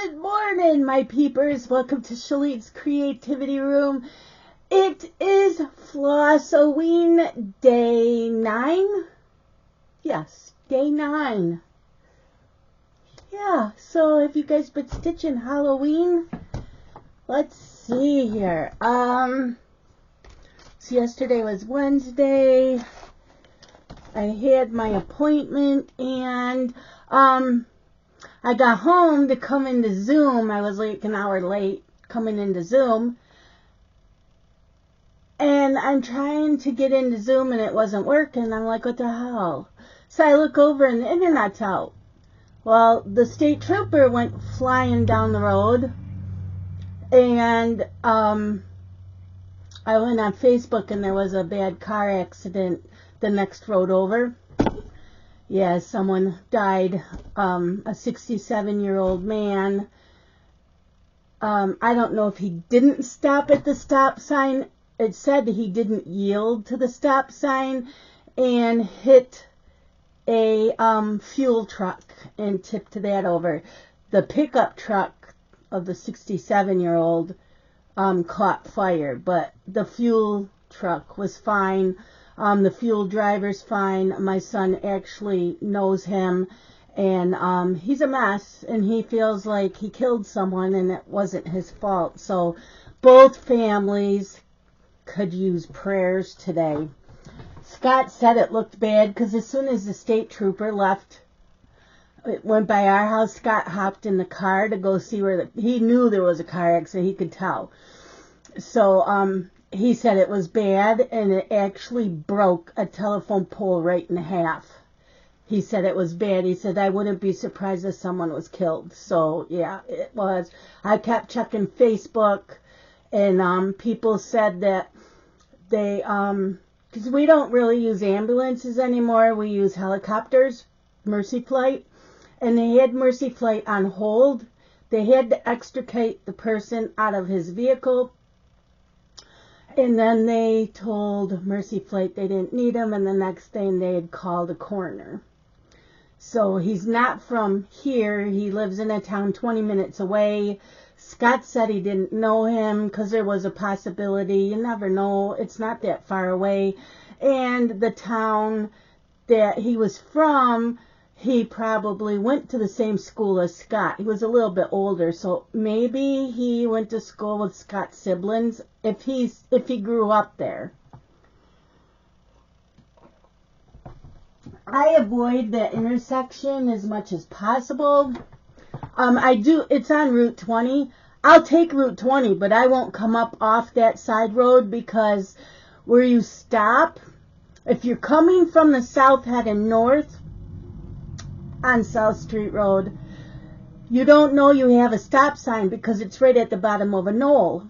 Good morning, my peepers. Welcome to Shalit's Creativity Room. It is Floss O Ween, day 9. Yes, day 9. Yeah, so have you guys been stitching Halloween? Let's see here. So yesterday was Wednesday. I had my appointment and I got home to come into Zoom. I was like an hour late coming into Zoom. And I'm trying to get into Zoom and it wasn't working. I'm like, what the hell? So I look over and the internet's out. Well, the state trooper went flying down the road. And I went on Facebook and there was a bad car accident the next road over. Yeah, someone died, a 67-year-old man. I don't know if he didn't stop at the stop sign. It said he didn't yield to the stop sign and hit a fuel truck and tipped that over. The pickup truck of the 67-year-old caught fire, but the fuel truck was fine. The fuel driver's fine. My son actually knows him, and he's a mess, and he feels like he killed someone, and it wasn't his fault. So both families could use prayers today. Scott said it looked bad because as soon as the state trooper left, it went by our house, Scott hopped in the car to go see where he knew there was a car accident. He could tell. So, he said it was bad, and it actually broke a telephone pole right in half. He said it was bad. He said, I wouldn't be surprised if someone was killed. So, yeah, it was. I kept checking Facebook, and people said that they, because we don't really use ambulances anymore. We use helicopters, Mercy Flight, and they had Mercy Flight on hold. They had to extricate the person out of his vehicle. And then they told Mercy Flight they didn't need him, and the next thing they had called a coroner. So he's not from here. He lives in a town 20 minutes away. Scott said he didn't know him because there was a possibility. You never know. It's not that far away. And the town that he was from, he probably went to the same school as Scott. He was a little bit older, so maybe he went to school with Scott's siblings if he grew up there. I avoid that intersection as much as possible. It's on Route 20. I'll take Route 20, but I won't come up off that side road because where you stop, if you're coming from the south heading north, on South Street Road, you don't know you have a stop sign because it's right at the bottom of a knoll.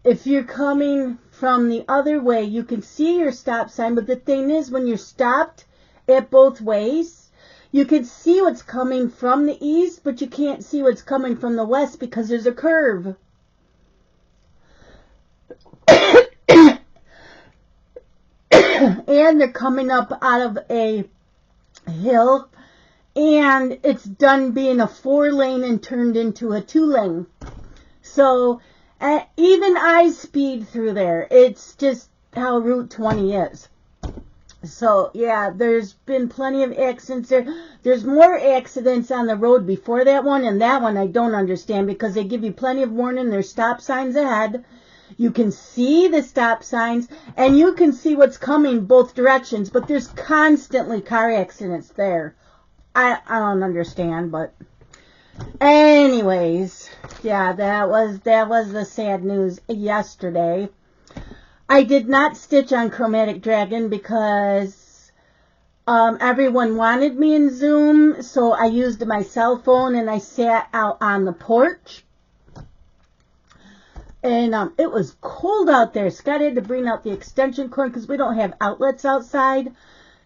If you're coming from the other way, you can see your stop sign, but the thing is, when you're stopped at both ways, you can see what's coming from the east, but you can't see what's coming from the west because there's a curve. And they're coming up out of a hill, and it's done being a 4-lane and turned into a 2-lane. So even I speed through there. It's just how Route 20 is. So yeah, there's been plenty of accidents there. There's more accidents on the road before that one, and that one I don't understand because they give you plenty of warning. There's stop signs ahead. You can see the stop signs, and you can see what's coming both directions, but there's constantly car accidents there. I don't understand, but anyways, yeah, that was the sad news yesterday. I did not stitch on Chromatic Dragon because everyone wanted me in Zoom, so I used my cell phone and I sat out on the porch. And it was cold out there. Scott had to bring out the extension cord because we don't have outlets outside.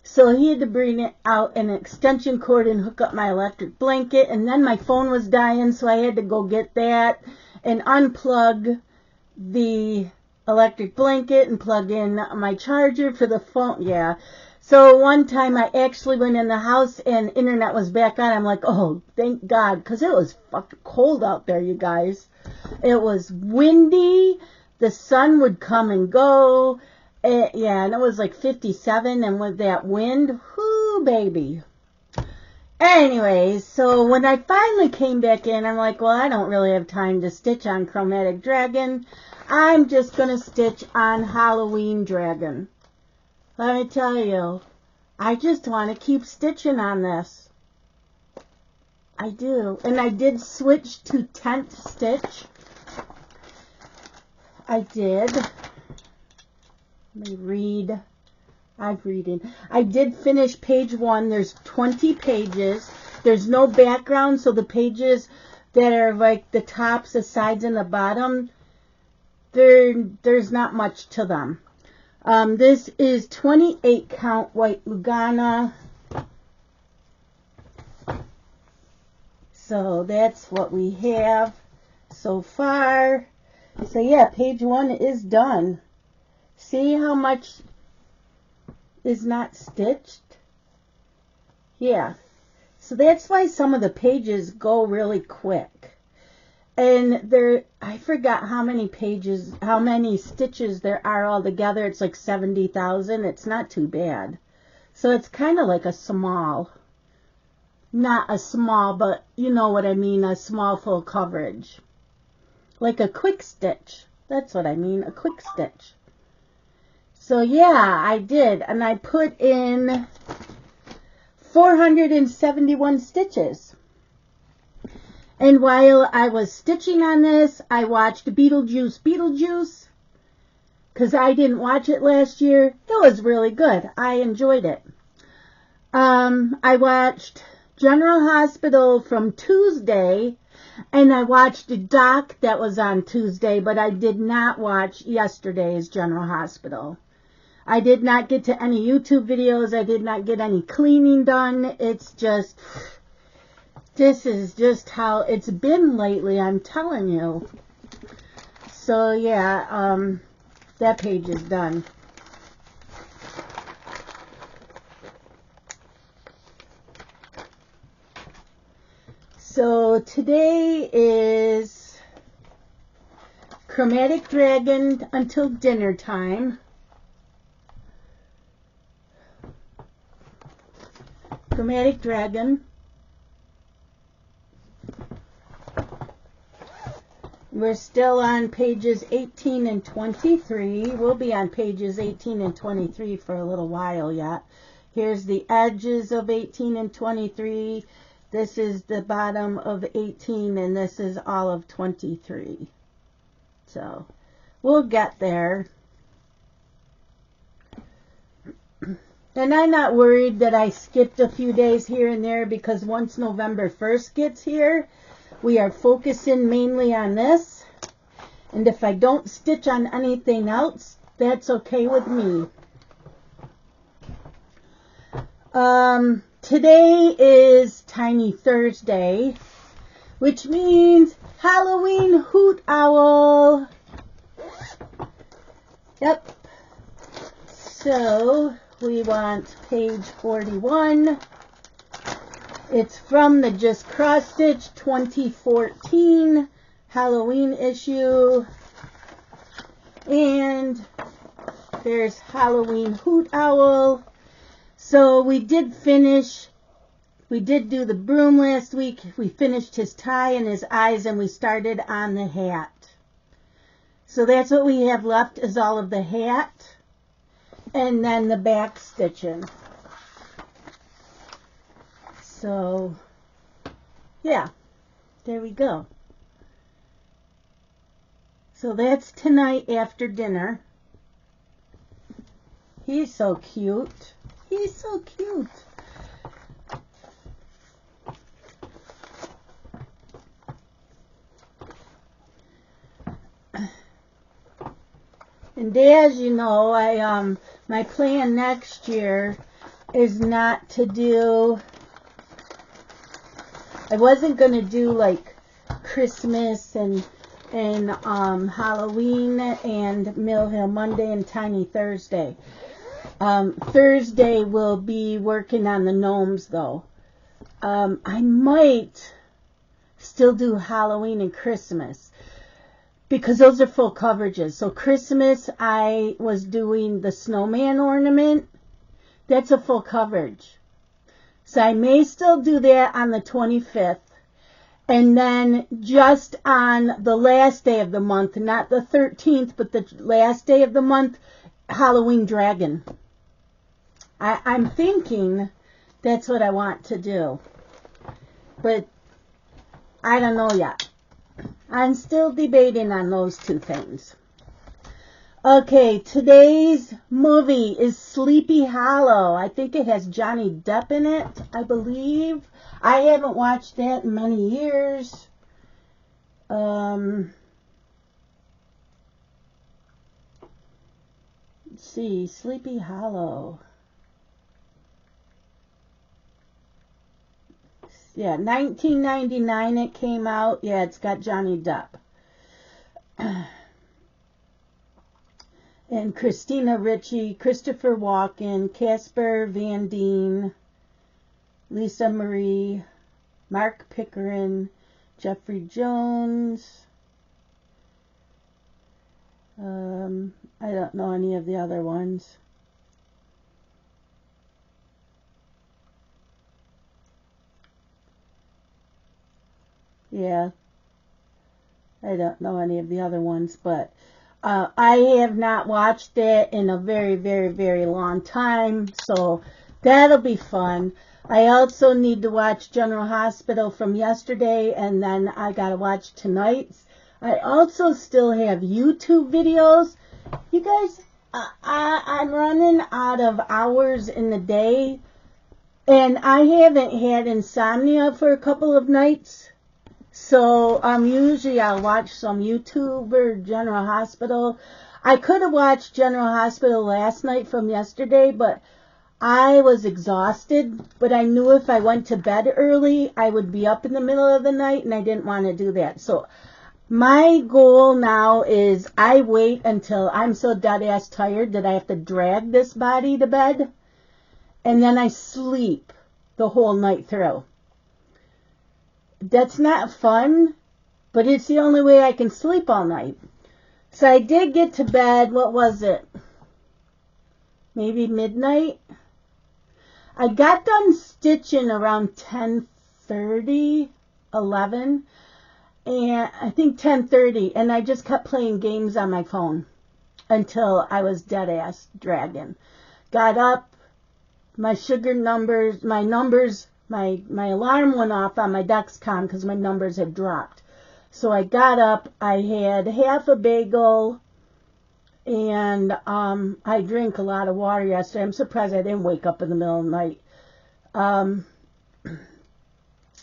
So he had to bring out an extension cord and hook up my electric blanket. And then my phone was dying, so I had to go get that and unplug the electric blanket and plug in my charger for the phone. Yeah. So one time I actually went in the house and internet was back on. I'm like, oh, thank God, because it was fucking cold out there, you guys. It was windy. The sun would come and go. Yeah, and it was like 57, and with that wind, whoo, baby. Anyways, so when I finally came back in, I'm like, well, I don't really have time to stitch on Chromatic Dragon. I'm just going to stitch on Halloween Dragon. Let me tell you, I just want to keep stitching on this. I do. And I did switch to 10th stitch. I did. Let me read. I'm reading. I did finish page 1. There's 20 pages. There's no background, so the pages that are like the tops, the sides, and the bottom, there's not much to them. This is 28 count white Lugana. So that's what we have so far. So yeah, page 1 is done. See how much is not stitched? Yeah. So that's why some of the pages go really quick. And I forgot how many pages, how many stitches there are all together. It's like 70,000. It's not too bad. So it's kind of like a small, not a small, but you know what I mean, a small full coverage. Like a quick stitch. That's what I mean, a quick stitch. So yeah, I did. And I put in 471 stitches. And while I was stitching on this, I watched Beetlejuice Beetlejuice, because I didn't watch it last year. It was really good. I enjoyed it. I watched General Hospital from Tuesday, and I watched a doc that was on Tuesday, but I did not watch yesterday's General Hospital. I did not get to any YouTube videos. I did not get any cleaning done. It's just... this is just how it's been lately, I'm telling you. So, yeah, that page is done. So, today is Chromatic Dragon until dinner time. Chromatic Dragon. We're still on pages 18 and 23. We'll be on pages 18 and 23 for a little while yet. Here's the edges of 18 and 23. This is the bottom of 18, and this is all of 23. So, we'll get there. And I'm not worried that I skipped a few days here and there, because once November 1st gets here, we are focusing mainly on this. And if I don't stitch on anything else, that's okay with me. Today is Tiny Thursday, which means Halloween Hoot Owl. Yep. So, we want page 41. It's from the Just Cross Stitch 2014 Halloween issue. And there's Halloween Hoot Owl. So we did finish, we did do the broom last week. We finished his tie and his eyes, and we started on the hat. So that's what we have left, is all of the hat and then the back stitching. So, yeah, there we go. So that's tonight after dinner. He's so cute. He's so cute. And as you know, my plan next year is not to do, I wasn't going to do like Christmas and Halloween and Mill Hill Monday and Tiny Thursday. Thursday we'll be working on the gnomes, though. I might still do Halloween and Christmas, because those are full coverages. So Christmas, I was doing the snowman ornament. That's a full coverage. So I may still do that on the 25th. And then just on the last day of the month, not the 13th, but the last day of the month, Halloween Dragon. I'm thinking that's what I want to do. But I don't know yet. I'm still debating on those two things. Okay, today's movie is Sleepy Hollow. I think it has Johnny Depp in it, I believe. I haven't watched that in many years. Let's see, Sleepy Hollow. Yeah, 1999 it came out. Yeah, it's got Johnny Depp. And Christina Ricci, Christopher Walken, Casper Van Dien, Lisa Marie, Mark Pickering, Jeffrey Jones. I don't know any of the other ones. Yeah, I don't know any of the other ones, but I have not watched it in a very, very, very long time, so that'll be fun. I also need to watch General Hospital from yesterday, and then I gotta watch tonight's. I also still have YouTube videos. You guys, I'm running out of hours in the day, and I haven't had insomnia for a couple of nights. So usually I'll watch some YouTube or General Hospital. I could have watched General Hospital last night from yesterday, but I was exhausted. But I knew if I went to bed early, I would be up in the middle of the night, and I didn't want to do that. So my goal now is I wait until I'm so dead-ass tired that I have to drag this body to bed, and then I sleep the whole night through. That's not fun, but it's the only way I can sleep all night. So I did get to bed, what was it? Maybe midnight? I got done stitching around 10:30, 11, and I think 10:30, and I just kept playing games on my phone until I was dead-ass dragging. Got up, my alarm went off on my Dexcom because my numbers had dropped. So I got up, I had half a bagel, and I drank a lot of water yesterday. I'm surprised I didn't wake up in the middle of the night. I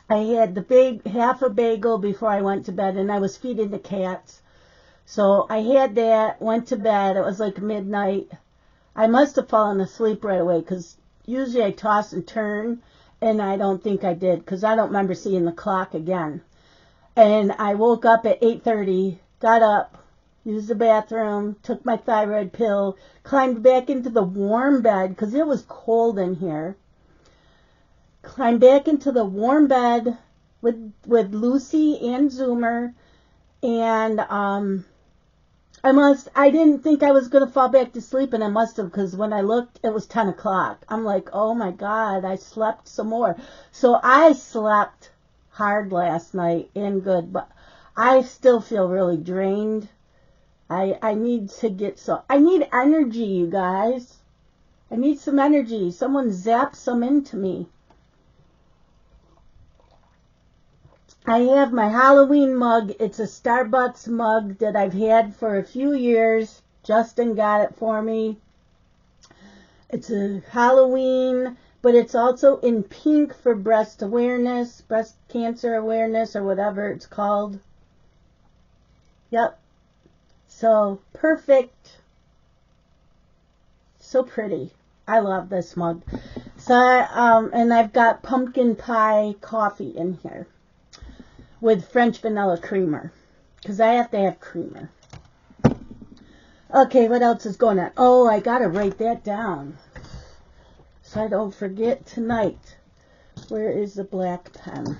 had half a bagel before I went to bed, and I was feeding the cats. So I had that, went to bed. It was like midnight. I must have fallen asleep right away because usually I toss and turn. And I don't think I did, because I don't remember seeing the clock again. And I woke up at 8:30, got up, used the bathroom, took my thyroid pill, climbed back into the warm bed, because it was cold in here. Climbed back into the warm bed with Lucy and Zoomer. And I didn't think I was going to fall back to sleep, and I must have, because when I looked, it was 10 o'clock. I'm like, oh my God, I slept some more. So I slept hard last night and good, but I still feel really drained. I need I need energy, you guys. I need some energy. Someone zap some into me. I have my Halloween mug. It's a Starbucks mug that I've had for a few years. Justin got it for me. It's a Halloween, but it's also in pink for breast awareness, breast cancer awareness, or whatever it's called. Yep. So, perfect. So pretty. I love this mug. So, and I've got pumpkin pie coffee in here with French vanilla creamer, because I have to have creamer. Okay, what else is going on? Oh, I gotta write that down so I don't forget tonight. Where is the black pen?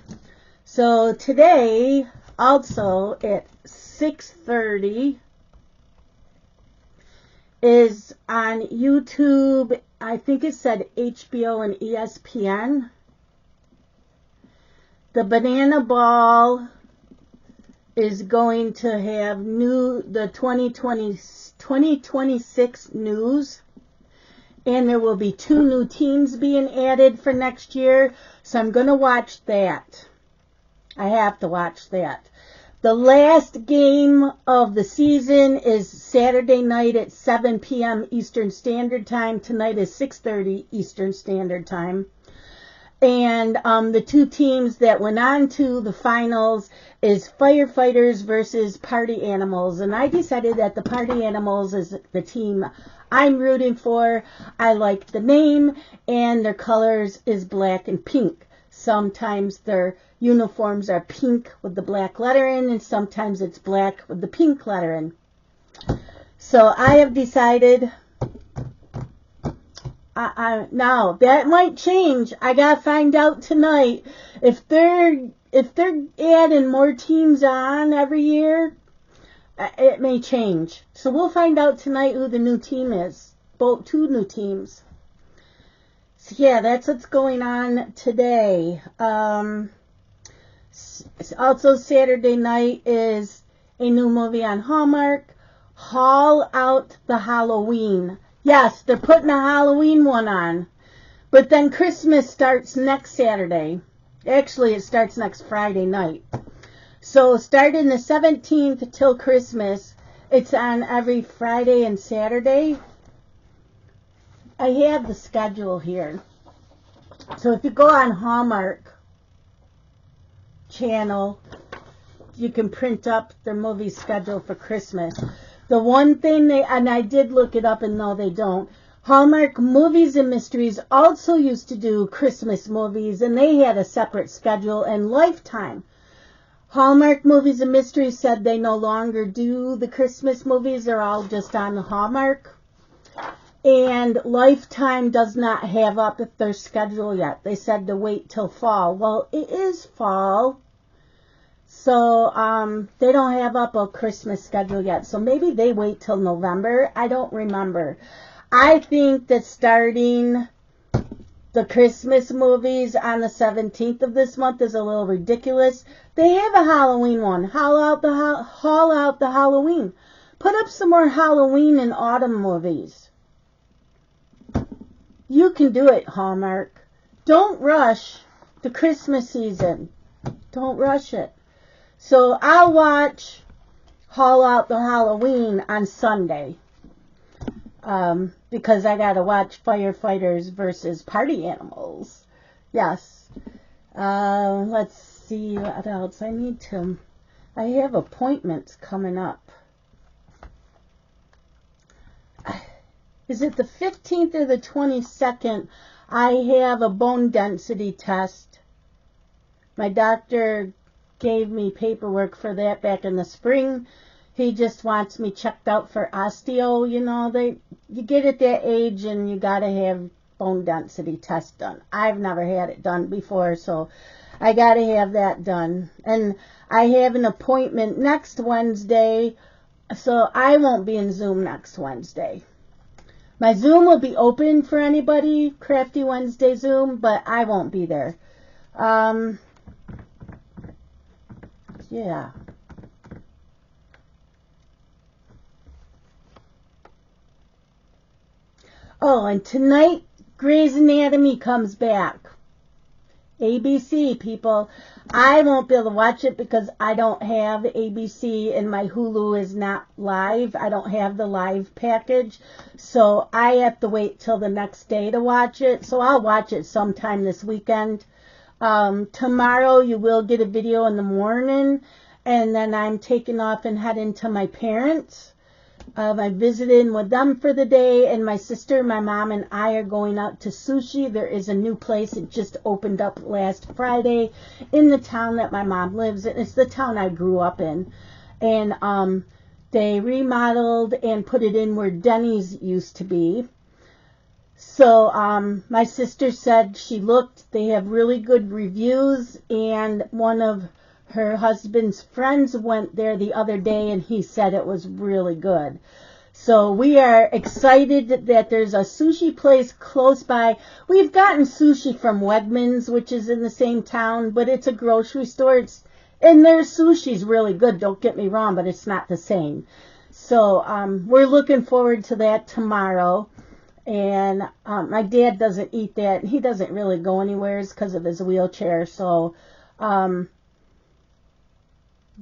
So today, also at 6:30, is on YouTube. I think it said HBO and ESPN. The Banana Ball is going to have the 2026 news, and there will be 2 new teams being added for next year, so I'm going to watch that. I have to watch that. The last game of the season is Saturday night at 7 p.m. Eastern Standard Time. Tonight is 6:30 Eastern Standard Time. And the 2 teams that went on to the finals is Firefighters versus Party Animals. And I decided that the Party Animals is the team I'm rooting for. I like the name, and their colors is black and pink. Sometimes their uniforms are pink with the black lettering, and sometimes it's black with the pink lettering. So I have decided... now that might change. I gotta find out tonight if they're adding more teams on every year. It may change. So we'll find out tonight who the new team is. Both 2 new teams. So yeah, that's what's going on today. Also Saturday night is a new movie on Hallmark, Haul Out the Halloween. Yes, they're putting a Halloween one on. But then Christmas starts next Saturday. Actually, it starts next Friday night. So starting the 17th till Christmas, it's on every Friday and Saturday. I have the schedule here. So if you go on Hallmark channel, you can print up their movie schedule for Christmas. The one thing and I did look it up, and no, they don't. Hallmark Movies and Mysteries also used to do Christmas movies, and they had a separate schedule, and Lifetime. Hallmark Movies and Mysteries said they no longer do the Christmas movies. They're all just on the Hallmark. And Lifetime does not have up their schedule yet. They said to wait till fall. Well, it is fall. So they don't have up a Christmas schedule yet. So maybe they wait till November. I don't remember. I think that starting the Christmas movies on the 17th of this month is a little ridiculous. They have a Halloween one. Haul out the Halloween. Put up some more Halloween and autumn movies. You can do it, Hallmark. Don't rush the Christmas season. Don't rush it. So I'll watch Haul Out the Halloween on Sunday. Because I gotta watch Firefighters versus Party Animals. Yes. Let's see what else I need to... I have appointments coming up. Is it the 15th or the 22nd? I have a bone density test. My doctor gave me paperwork for that back in the spring. He just wants me checked out for osteo. You know, you get at that age and you gotta have bone density test done. I've never had it done before, so I gotta have that done. And I have an appointment next Wednesday, so I won't be in Zoom next Wednesday. My Zoom will be open for anybody, Crafty Wednesday Zoom, but I won't be there. Yeah. Oh, and tonight, Grey's Anatomy comes back. ABC, people. I won't be able to watch it because I don't have ABC and my Hulu is not live. I don't have the live package. So I have to wait till the next day to watch it. So I'll watch it sometime this weekend. Tomorrow you will get a video in the morning. And then I'm taking off and heading to my parents. I'm visiting with them for the day, and my sister, my mom, and I are going out to sushi. There is a new place. It just opened up last Friday in the town that my mom lives in. It's the town I grew up in. And They remodeled and put it in where Denny's used to be. So my sister said she looked, they have really good reviews, and one of her husband's friends went there the other day and he said it was really good. So we are excited that there's a sushi place close by. We've gotten sushi from Wegmans, which is in the same town, but it's a grocery store. And their sushi's really good, don't get me wrong, but it's not the same. So we're looking forward to that tomorrow. And my dad doesn't eat that. He doesn't really go anywhere because of his wheelchair. So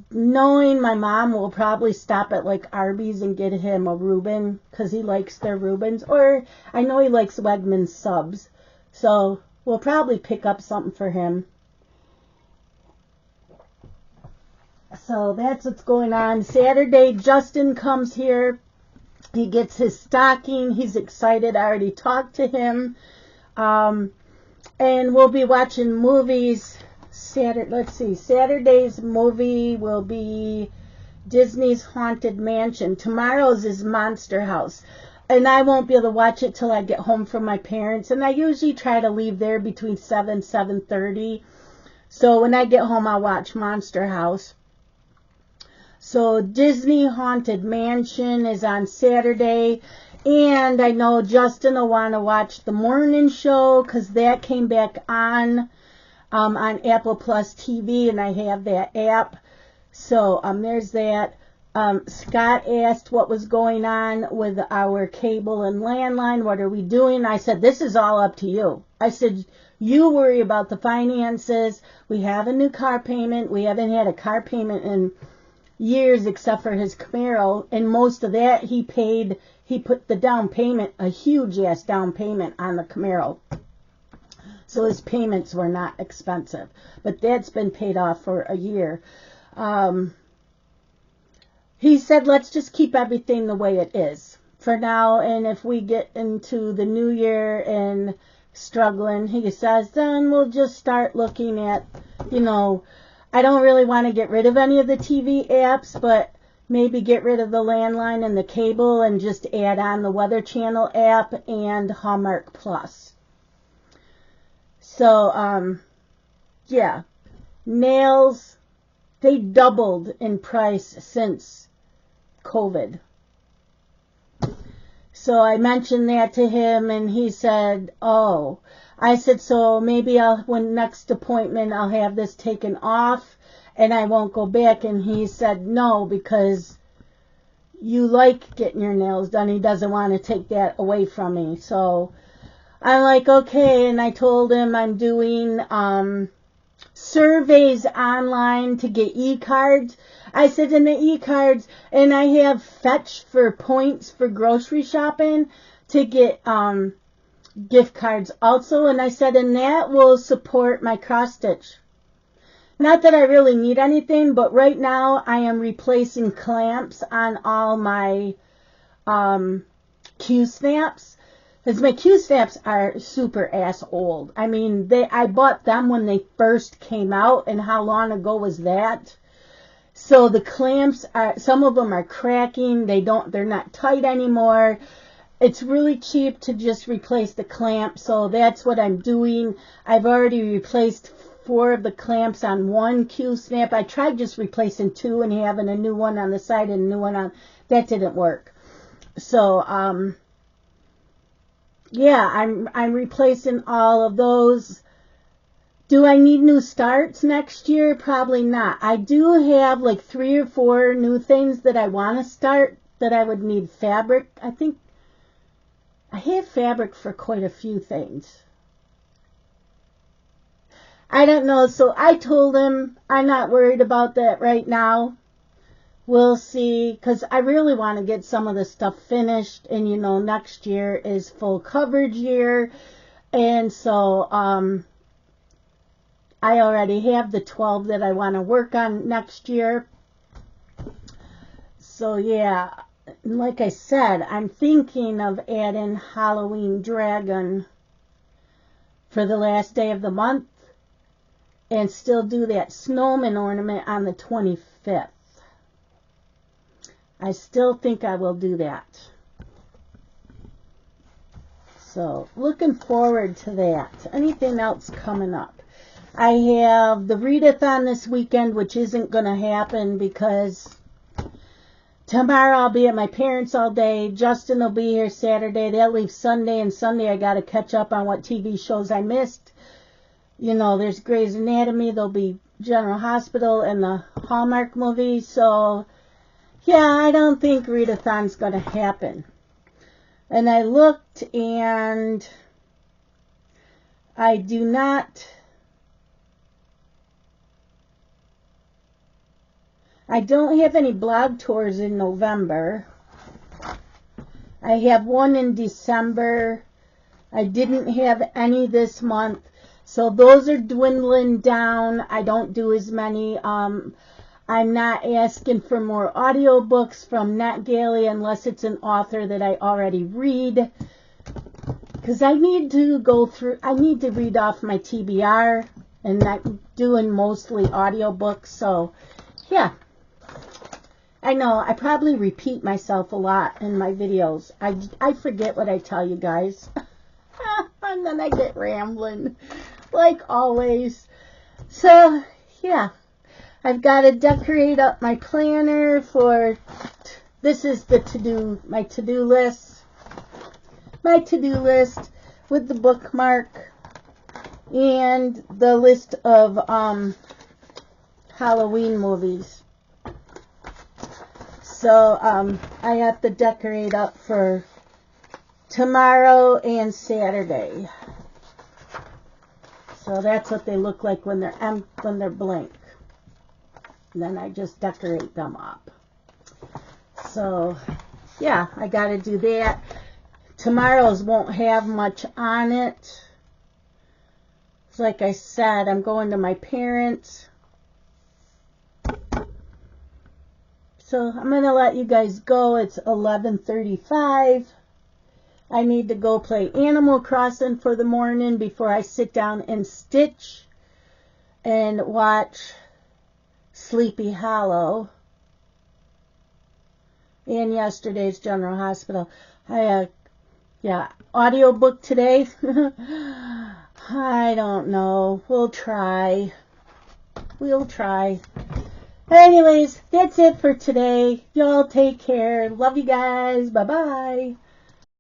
knowing my mom will probably stop at like Arby's and get him a Reuben because he likes their Reubens. Or I know he likes Wegmans subs. So we'll probably pick up something for him. So that's what's going on. Saturday, Justin comes here. He gets his stocking. He's excited. I already talked to him. And we'll be watching movies. Let's see. Saturday's movie will be Disney's Haunted Mansion. Tomorrow's is Monster House. And I won't be able to watch it till I get home from my parents. And I usually try to leave there between 7:30. So when I get home, I'll watch Monster House. So Disney Haunted Mansion is on Saturday. And I know Justin will want to watch the morning show because that came back on Apple Plus TV, and I have that app. So there's that. Scott asked what was going on with our cable and landline. What are we doing? I said, this is all up to you. I said, you worry about the finances. We have a new car payment. We haven't had a car payment in years except for his Camaro, and most of that he paid. He put the down payment, a huge ass down payment on the Camaro. So his payments were not expensive. But that's been paid off for a year. He said, let's just keep everything the way it is for now. And if we get into the new year and struggling, he says, then we'll just start looking at, I don't really want to get rid of any of the TV apps, but maybe get rid of the landline and the cable and just add on the Weather Channel app and Hallmark Plus. So, yeah, nails, they doubled in price since COVID. So I mentioned that to him, and he said, oh. I said, so maybe when next appointment, I'll have this taken off, and I won't go back. And he said, no, because you like getting your nails done. He doesn't want to take that away from me. So I'm like, okay, and I told him I'm doing surveys online to get e-cards. I said in the e-cards, and I have fetch for points for grocery shopping to get gift cards also. And I said, and that will support my cross stitch. Not that I really need anything, but right now I am replacing clamps on all my Q-snaps. Because my Q-snaps are super ass old. I mean, I bought them when they first came out, and how long ago was that? So the clamps some of them are cracking. They're not tight anymore. It's really cheap to just replace the clamp, so that's what I'm doing. I've already replaced 4 of the clamps on one Q-snap. I tried just replacing 2 and having a new one on the side and a new one on. That didn't work. So, yeah, I'm replacing all of those. Do I need new starts next year? Probably not. I do have like 3 or 4 new things that I want to start that I would need fabric. I think I have fabric for quite a few things. I don't know. So I told him I'm not worried about that right now. We'll see, because I really want to get some of the stuff finished, and next year is full coverage year, and so I already have the 12 that I want to work on next year. So yeah, like I said, I'm thinking of adding Halloween Dragon for the last day of the month, and still do that snowman ornament on the 25th. I still think I will do that. So, looking forward to that. Anything else coming up? I have the readathon this weekend, which isn't going to happen because tomorrow I'll be at my parents' all day. Justin will be here Saturday. They'll leave Sunday, and Sunday I got to catch up on what TV shows I missed. You know, there's Grey's Anatomy. There'll be General Hospital and the Hallmark movies. So, yeah, I don't think readathon's going to happen. And I looked, and I don't have any blog tours in November. I have one in December. I didn't have any this month. So those are dwindling down. I don't do as many. I'm not asking for more audiobooks from NetGalley unless it's an author that I already read. Because I need to read off my TBR, and I'm doing mostly audiobooks. So, yeah. I know, I probably repeat myself a lot in my videos. I forget what I tell you guys. And then I get rambling, like always. So, yeah. I've got to decorate up my planner for, this is the my to-do list. My to-do list with the bookmark and the list of Halloween movies. So I have to decorate up for tomorrow and Saturday. So that's what they look like when they're blank. And then I just decorate them up. So, yeah, I got to do that. Tomorrow's won't have much on it. So like I said, I'm going to my parents'. So I'm going to let you guys go. It's 11:35. I need to go play Animal Crossing for the morning before I sit down and stitch and watch Sleepy Hollow and yesterday's General Hospital. Audiobook today. I don't know. We'll try. Anyways, that's it for today. Y'all take care. Love you guys. Bye-bye.